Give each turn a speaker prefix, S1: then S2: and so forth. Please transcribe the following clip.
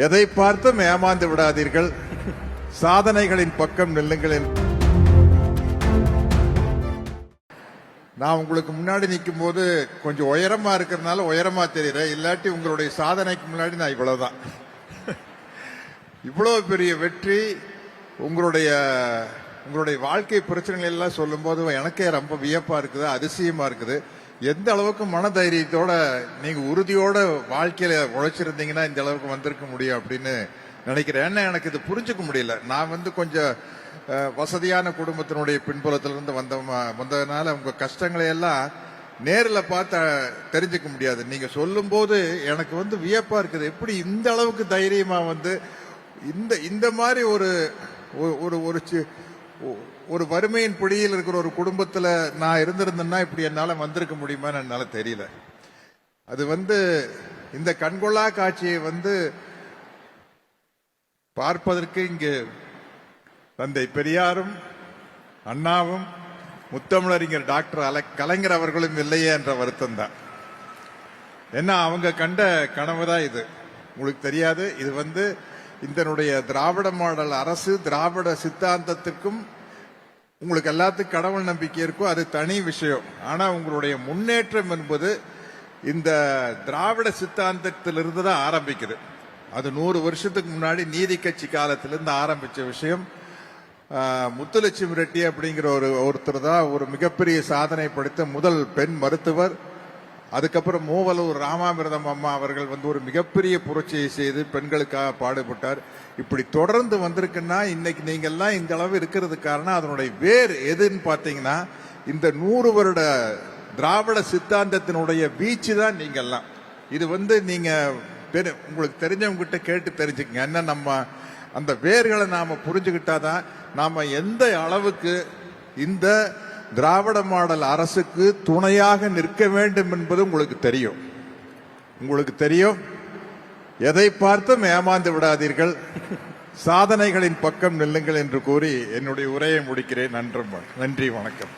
S1: எதை பார்த்தும் ஏமாந்து விடாதீர்கள், சாதனைகளின் பக்கம் நில்லுங்கள். நான் உங்களுக்கு முன்னாடி நிற்கும் போது கொஞ்சம் உயரமா இருக்கிறதுனால உயரமா தெரியுறேன். இல்லாட்டி உங்களுடைய சாதனைக்கு முன்னாடி நான் இவ்வளவுதான். இவ்வளவு பெரிய வெற்றி, உங்களுடைய வாழ்க்கை பிரச்சனைகள் எல்லாம் சொல்லும் போது எனக்கே ரொம்ப வியப்பா இருக்குது, அதிசயமா இருக்குது. எந்த அளவுக்கு மனதைரியத்தோட நீங்க உறுதியோட வாழ்க்கையில உழைச்சிருந்தீங்கன்னா இந்த அளவுக்கு வந்திருக்க முடியும் அப்படின்னு நினைக்கிறேன். ஏன்னா எனக்கு இது புரிஞ்சுக்க முடியல. நான் கொஞ்சம் வசதியான குடும்பத்தினுடைய பின்புலத்திலிருந்து வந்ததுனால உங்க கஷ்டங்களை எல்லாம் நேரில் பார்த்து தெரிஞ்சுக்க முடியாது. நீங்க சொல்லும் போது எனக்கு வியப்பா இருக்குது. எப்படி இந்த அளவுக்கு தைரியமா இந்த மாதிரி ஒரு வறுமையின் பிடியில் இருக்கிற ஒரு குடும்பத்துல நான் இருந்திருந்தேன்னா இப்படி என்னால வந்திருக்க முடியுமான்னு என்னால தெரியல. அது இந்த கண்கொள்ளா காட்சியை பார்ப்பதற்கு இங்கு தந்தை பெரியாரும் அண்ணாவும் முத்தமிழறிஞர் டாக்டர் கலைஞர் அவர்களும் இல்லையே என்ற வருத்தம் தான். ஏன்னா அவங்க கண்ட கனவுதான் இது. உங்களுக்கு தெரியாது, இது இதனுடைய திராவிட மாடல் அரசு, திராவிட சித்தாந்தத்திற்கும் உங்களுக்கு எல்லாத்துக்கும் கடவுள் நம்பிக்கை இருக்கும், அது தனி விஷயம். ஆனா உங்களுடைய முன்னேற்றம் என்பது இந்த திராவிட சித்தாந்தத்திலிருந்து தான் ஆரம்பிக்குது. அது 100 வருஷத்துக்கு முன்னாடி நீதி கட்சி காலத்திலிருந்து ஆரம்பிச்ச விஷயம். முத்துலட்சுமி ரெட்டி அப்படிங்கிற ஒருத்தர் தான் ஒரு மிகப்பெரிய சாதனை படைத்த முதல் பெண் மருத்துவர். அதுக்கப்புறம் மூவலூர் ராமாமிர்தம் அம்மா அவர்கள் ஒரு மிகப்பெரிய புரட்சியை செய்து பெண்களுக்காக பாடுபட்டார். இப்படி தொடர்ந்து வந்திருக்குன்னா இன்னைக்கு நீங்க எல்லாம் இந்த அளவு இருக்கிறது காரணம் அதனுடைய வேர் எதுன்னு பாத்தீங்கன்னா இந்த 100 வருட திராவிட சித்தாந்தத்தினுடைய வீச்சு தான் நீங்க எல்லாம். இது நீங்க உங்களுக்கு தெரிஞ்சவங்க கிட்ட கேட்டு தெரிஞ்சுக்கங்க. என்ன நம்ம அந்த வேர்களை நாம புரிஞ்சுக்கிட்டாதான் நாம எந்த அளவுக்கு இந்த திராவிட மாடல் அரசுக்கு துணையாக நிற்க வேண்டும் என்பது உங்களுக்கு தெரியும். எதை பார்த்தும் ஏமாந்து விடாதீர்கள், சாதனைகளின் பக்கம் நில்லுங்கள் என்று கூறி என்னுடைய உரையை முடிக்கிறேன். நன்றி, வணக்கம்.